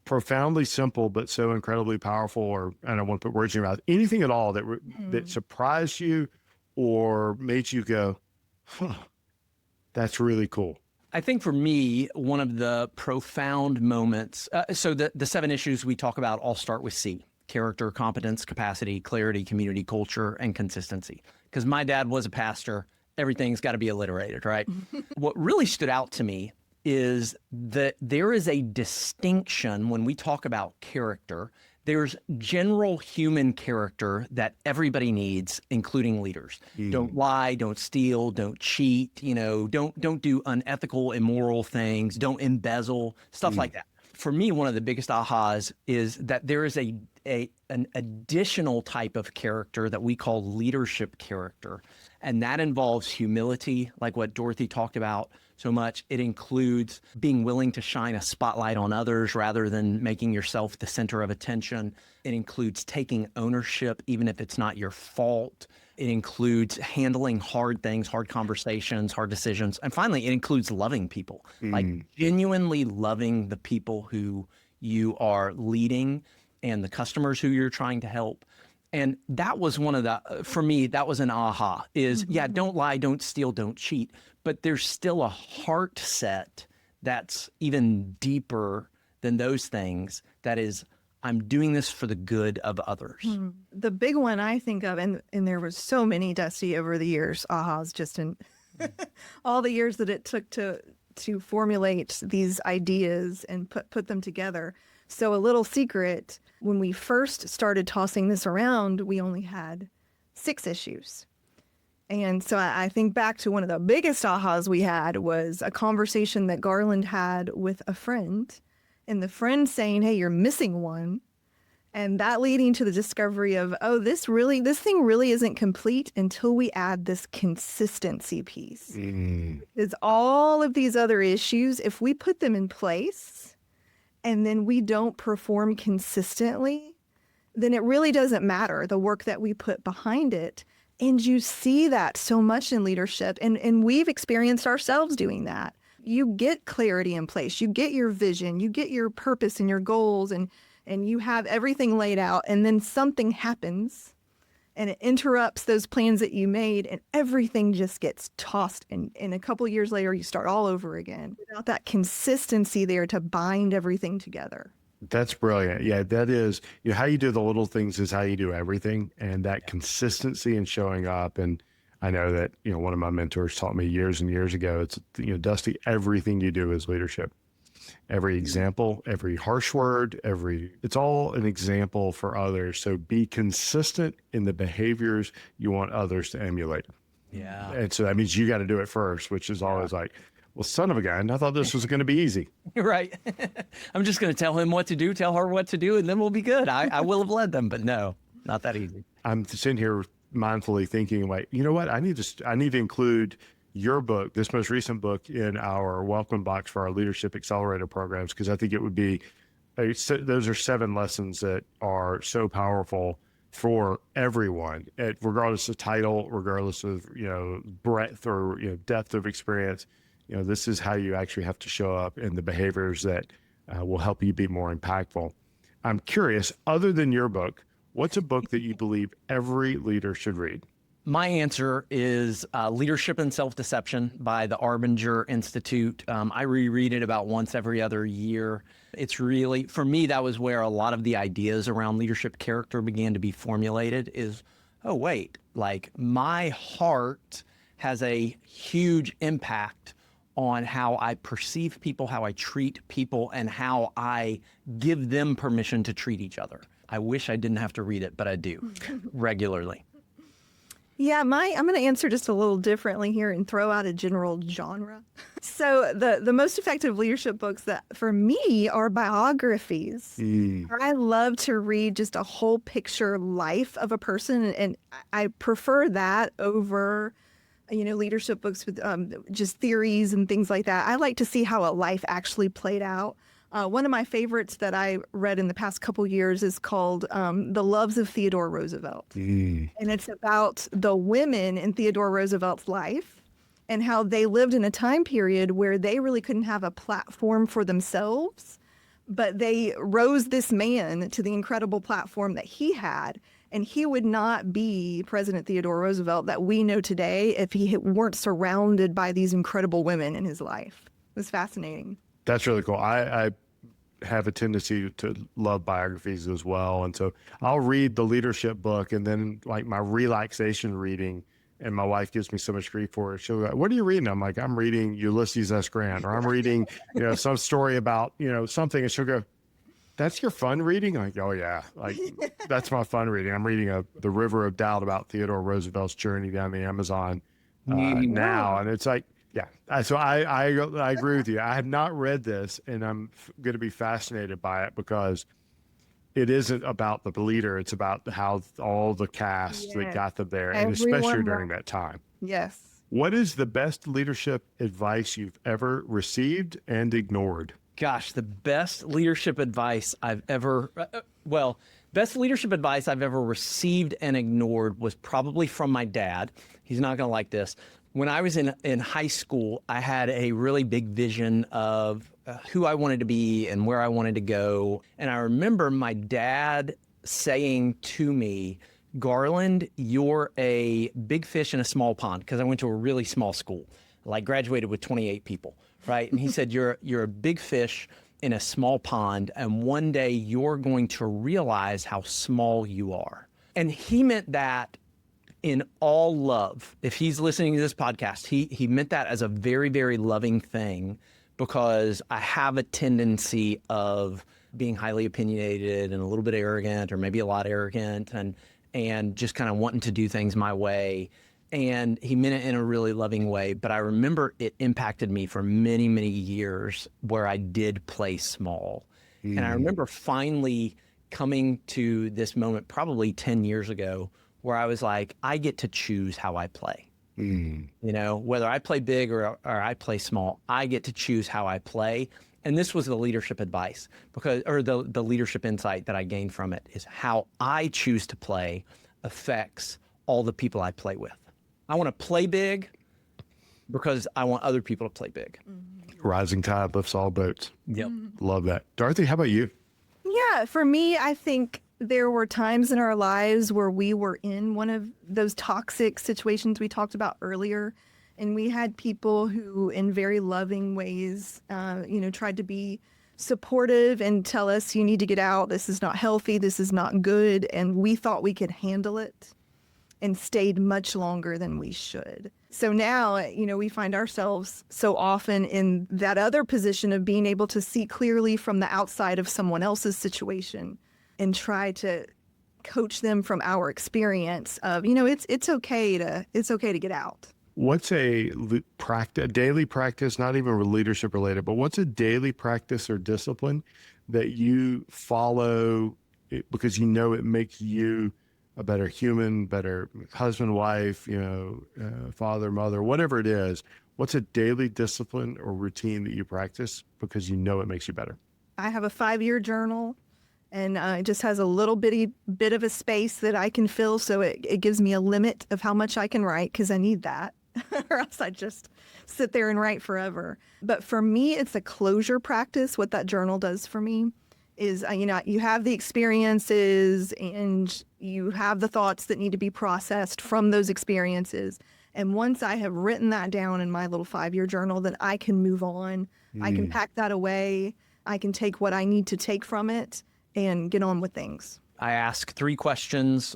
profoundly simple, but so incredibly powerful? Or I don't want to put words in your mouth. Anything at all that surprised you or made you go, that's really cool? I think for me, one of the profound moments, so the 7 issues we talk about all start with C: character, competence, capacity, clarity, community, culture, and consistency. Because my dad was a pastor, everything's got to be alliterated, right? What really stood out to me is that there is a distinction when we talk about character. There's general human character that everybody needs, including leaders. Don't lie, don't steal, don't cheat, don't do unethical, immoral things, don't embezzle, stuff like that. For me, one of the biggest ahas is that there is an additional type of character that we call leadership character. And that involves humility, like what Dorothy talked about so much. It includes being willing to shine a spotlight on others rather than making yourself the center of attention. It includes taking ownership, even if it's not your fault. It includes handling hard things, hard conversations, hard decisions. And finally, it includes loving people, like genuinely loving the people who you are leading and the customers who you're trying to help. And that was one of the, for me, that was an aha is, don't lie, don't steal, don't cheat. But there's still a heart set that's even deeper than those things. That is, I'm doing this for the good of others. The big one I think of, and there was so many, Dusty, over the years, ahas, just in all the years that it took to formulate these ideas and put them together. So a little secret, when we first started tossing this around, we only had 6 issues. And so I think back to one of the biggest ahas we had was a conversation that Garland had with a friend, and the friend saying, hey, you're missing one. And that leading to the discovery of, oh, this thing really isn't complete until we add this consistency piece. Because all of these other issues, if we put them in place and then we don't perform consistently, then it really doesn't matter the work that we put behind it. And you see that so much in leadership. And we've experienced ourselves doing that. You get clarity in place. You get your vision. You get your purpose and your goals. And you have everything laid out, and then something happens and it interrupts those plans that you made, and everything just gets tossed. And a couple of years later, you start all over again without that consistency there to bind everything together. That's brilliant. Yeah, that is, how you do the little things is how you do everything. And that consistency and showing up. And I know that, one of my mentors taught me years and years ago, it's, Dusty, everything you do is leadership. Every example, every harsh word, it's all an example for others. So be consistent in the behaviors you want others to emulate. Yeah. And so that means you got to do it first, which is always like, well, son of a gun, I thought this was going to be easy. Right. I'm just going to tell him what to do, tell her what to do, and then we'll be good. I will have led them, but no, not that easy. I'm sitting here mindfully thinking, like, you know what? I need to include your book, this most recent book, in our welcome box for our Leadership Accelerator programs, because I think it would be, those are 7 lessons that are so powerful for everyone, regardless of title, regardless of, breadth or, depth of experience. This is how you actually have to show up in the behaviors that will help you be more impactful. I'm curious, other than your book, what's a book that you believe every leader should read? My answer is Leadership and Self-Deception by the Arbinger Institute. I reread it about once every other year. It's really, for me, that was where a lot of the ideas around leadership character began to be formulated is, oh, wait, like my heart has a huge impact on how I perceive people, how I treat people, and how I give them permission to treat each other. I wish I didn't have to read it, but I do regularly. Yeah, I'm going to answer just a little differently here and throw out a general genre. So the most effective leadership books that for me are biographies. I love to read just a whole picture life of a person, and I prefer that over leadership books with just theories and things like that. I like to see how a life actually played out. One of my favorites that I read in the past couple years is called The Loves of Theodore Roosevelt. And it's about the women in Theodore Roosevelt's life and how they lived in a time period where they really couldn't have a platform for themselves, but they rose this man to the incredible platform that he had. And he would not be President Theodore Roosevelt that we know today if he weren't surrounded by these incredible women in his life. It was fascinating. That's really cool. I have a tendency to love biographies as well. And so I'll read the leadership book, and then like my relaxation reading, and my wife gives me so much grief for it. She'll go, what are you reading? I'm like, I'm reading Ulysses S. Grant, or I'm reading, some story about, something. And she'll go, that's your fun reading? I'm like, oh yeah, like that's my fun reading. I'm reading The River of Doubt about Theodore Roosevelt's journey down the Amazon now. And it's like, yeah. So I agree with you. I have not read this, and I'm going to be fascinated by it because it isn't about the leader. It's about how all the cast that got them there, and especially during that time. Yes. What is the best leadership advice you've ever received and ignored? Gosh, the best leadership advice I've ever, best leadership advice I've ever received and ignored was probably from my dad. He's not going to like this. When I was in high school, I had a really big vision of who I wanted to be and where I wanted to go. And I remember my dad saying to me, Garland, you're a big fish in a small pond, because I went to a really small school, like graduated with 28 people, right? And he said, you're a big fish in a small pond, and one day you're going to realize how small you are. And he meant that in all love. If he's listening to this podcast, he meant that as a very, very loving thing, because I have a tendency of being highly opinionated and a little bit arrogant, or maybe a lot arrogant, and just kind of wanting to do things my way. And he meant it in a really loving way. But I remember it impacted me for many, many years where I did play small. And I remember finally coming to this moment probably 10 years ago where I was like, I get to choose how I play. You know, whether I play big or I play small, I get to choose how I play. And this was the leadership advice, or the leadership insight that I gained from it, is how I choose to play affects all the people I play with. I want to play big because I want other people to play big. Rising tide lifts all boats. Yep. Love that. Dorothy, how about you? Yeah, for me, I think there were times in our lives where we were in one of those toxic situations we talked about earlier. And we had people who, in very loving ways, tried to be supportive and tell us, you need to get out. This is not healthy. This is not good. And we thought we could handle it and stayed much longer than we should. So now, we find ourselves so often in that other position of being able to see clearly from the outside of someone else's situation and try to coach them from our experience of, it's okay to get out. What's a daily practice, not even leadership related, but what's a daily practice or discipline that you follow because it makes you a better human, better husband, wife, father, mother, whatever it is? What's a daily discipline or routine that you practice because it makes you better? I have a 5-year journal, and it just has a little bit of a space that I can fill. So it gives me a limit of how much I can write, because I need that. Or else I just sit there and write forever. But for me, it's a closure practice. What that journal does for me is, you have the experiences and you have the thoughts that need to be processed from those experiences. And once I have written that down in my little 5-year journal, then I can move on. I can pack that away. I can take what I need to take from it and get on with things. I ask 3 questions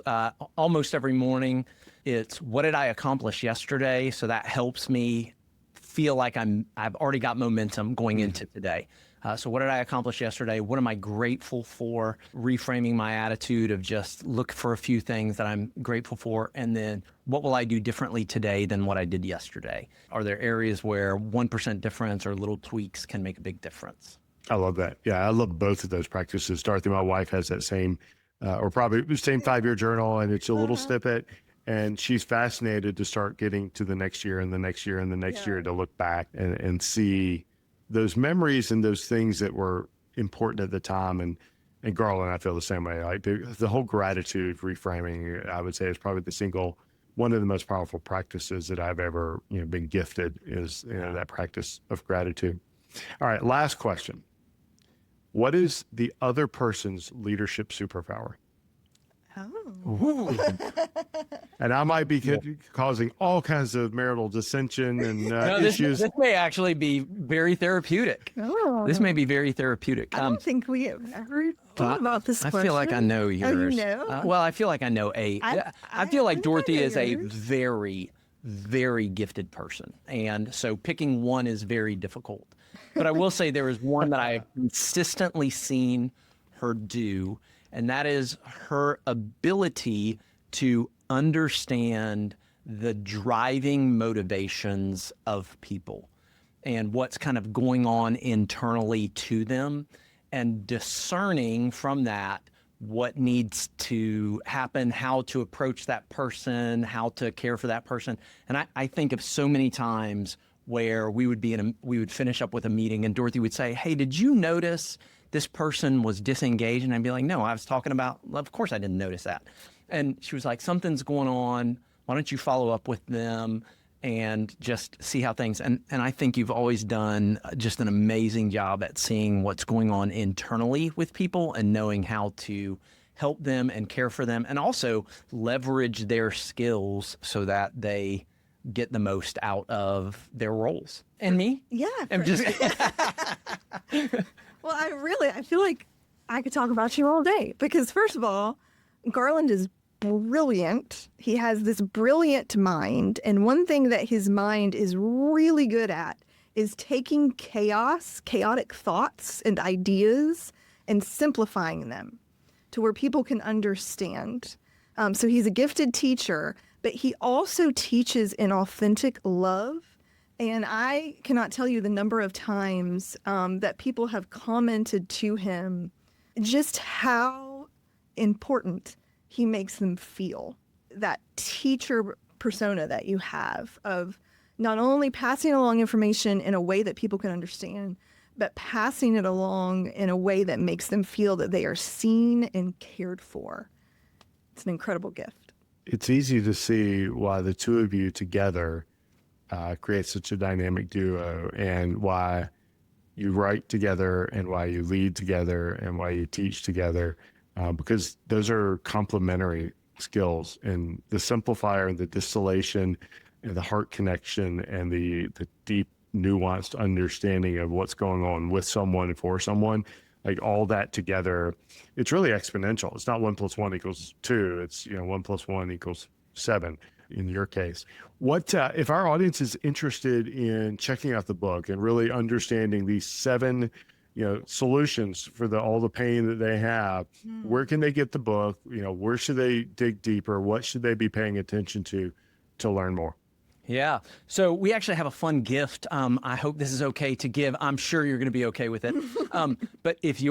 almost every morning. It's, what did I accomplish yesterday? So that helps me feel like I've already got momentum going into today. So what did I accomplish yesterday? What am I grateful for? Reframing my attitude of just look for a few things that I'm grateful for. And then what will I do differently today than what I did yesterday? Are there areas where 1% difference or little tweaks can make a big difference? I love that. Yeah, I love both of those practices. Dorothy, my wife, has that same, or probably the same 5-year journal, and it's a little snippet. And she's fascinated to start getting to the next year and the next year and the next year to look back and see those memories and those things that were important at the time. And Garland, I feel the same way. Like the whole gratitude reframing, I would say, is probably one of the most powerful practices that I've ever been gifted, is that practice of gratitude. All right, last question. What is the other person's leadership superpower? Oh. And I might be causing all kinds of marital dissension and issues. This may actually be very therapeutic. Oh. This may be very therapeutic. I don't think we have ever thought about this question. I feel like I know yours. Oh, you know? Well, I feel like I know I feel like Dorothy is a very, very gifted person. And so picking one is very difficult. But I will say there is one that I've consistently seen her do, and that is her ability to understand the driving motivations of people and what's kind of going on internally to them, and discerning from that what needs to happen, how to approach that person, how to care for that person. And I think of so many times where we would finish up with a meeting and Dorothy would say, "Hey, did you notice this person was disengaged?" And I'd be like, "No, I was talking about," well, of course I didn't notice that. And she was like, "Something's going on. Why don't you follow up with them and just see how things," and I think you've always done just an amazing job at seeing what's going on internally with people and knowing how to help them and care for them, and also leverage their skills so that they get the most out of their roles. And me? Yeah. I'm just Well, I feel like I could talk about you all day because, first of all, Garland is brilliant. He has this brilliant mind. And one thing that his mind is really good at is taking chaotic thoughts and ideas and simplifying them to where people can understand. So he's a gifted teacher, but he also teaches in authentic love. And I cannot tell you the number of times that people have commented to him just how important he makes them feel. That teacher persona that you have of not only passing along information in a way that people can understand, but passing it along in a way that makes them feel that they are seen and cared for. It's an incredible gift. It's easy to see why the two of you together create such a dynamic duo, and why you write together and why you lead together and why you teach together, because those are complementary skills, and the simplifier and the distillation and the heart connection and the deep nuanced understanding of what's going on with someone and for someone, like all that together, it's really exponential. It's not 1 + 1 = 2. It's 1 + 1 = 7 in your case. What if our audience is interested in checking out the book and really understanding these 7 solutions for all the pain that they have? Where can they get the book? Where should they dig deeper? What should they be paying attention to learn more? Yeah. So we actually have a fun gift. I hope this is okay to give. I'm sure you're going to be okay with it. But if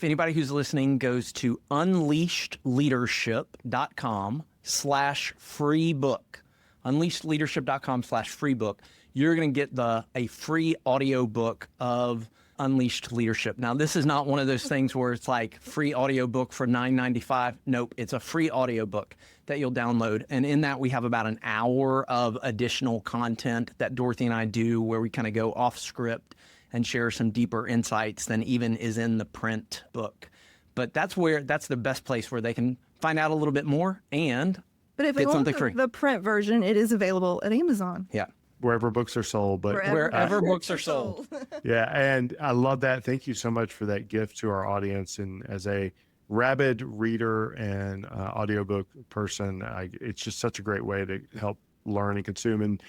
anybody who's listening goes to unleashedleadership.com/free book, unleashedleadership.com/free book, you're going to get a free audio book of Unleashed Leadership. Now, this is not one of those things where it's like free audiobook for $9.95. Nope, it's a free audiobook that you'll download. And in that, we have about an hour of additional content that Dorothy and I do where we kind of go off script and share some deeper insights than even is in the print book. But that's the best place where they can find out a little bit more and But if they get want something free. the print version, it is available at Amazon. Yeah. Wherever books are sold, but Wherever books are sold. Yeah, and I love that. Thank you so much for that gift to our audience. And as a rabid reader and audiobook person, it's just such a great way to help learn and consume. And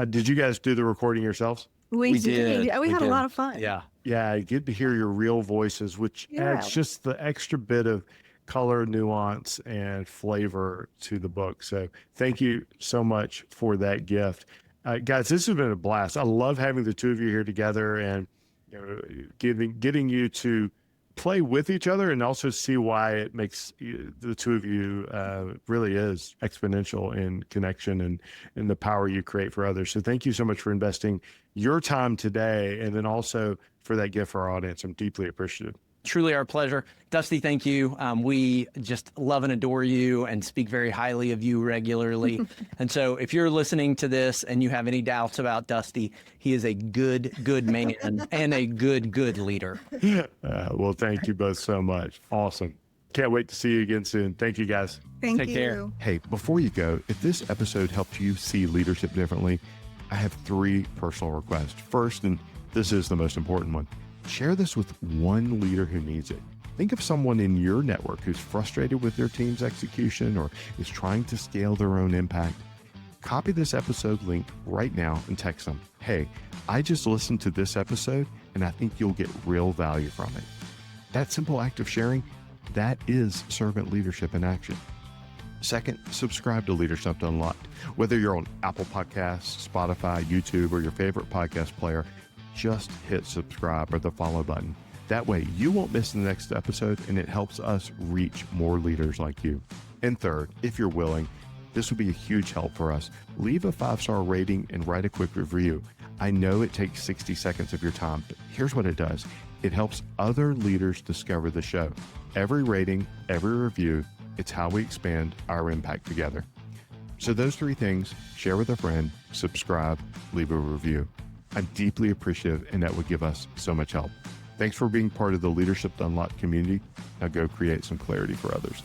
did you guys do the recording yourselves? We did. Yeah, we had did. a lot of fun. Yeah. Yeah, I get to hear your real voices, which adds just the extra bit of color, nuance, and flavor to the book. So thank you so much for that gift. Guys, this has been a blast. I love having the two of you here together and getting you to play with each other and also see why it makes the two of you really is exponential in connection and the power you create for others. So thank you so much for investing your time today, and then also for that gift for our audience. I'm deeply appreciative. Truly our pleasure. Dusty, thank you. We just love and adore you and speak very highly of you regularly. And so if you're listening to this and you have any doubts about Dusty, he is a good man and a good leader. Well, thank you both so much. Awesome. Can't wait to see you again soon. Thank you, guys. Thank Take you. care. Hey, before you go, if this episode helped you see leadership differently, I have 3 personal requests. First, and this is the most important one, share this with one leader who needs it. Think of someone in your network who's frustrated with their team's execution or is trying to scale their own impact. Copy this episode link right now and text them, "Hey, I just listened to this episode and I think you'll get real value from it." That simple act of sharing, that is servant leadership in action. Second, subscribe to Leadership Unlocked. Whether you're on Apple Podcasts, Spotify, YouTube, or your favorite podcast player, just hit subscribe or the follow button. That way you won't miss the next episode, and it helps us reach more leaders like you. And third, if you're willing, this would be a huge help for us. Leave a 5-star rating and write a quick review. I know it takes 60 seconds of your time, but here's what it does. It helps other leaders discover the show. Every rating, every review, it's how we expand our impact together. So those 3 things: share with a friend, subscribe, leave a review. I'm deeply appreciative, and that would give us so much help. Thanks for being part of the Leadership Unlocked community. Now go create some clarity for others.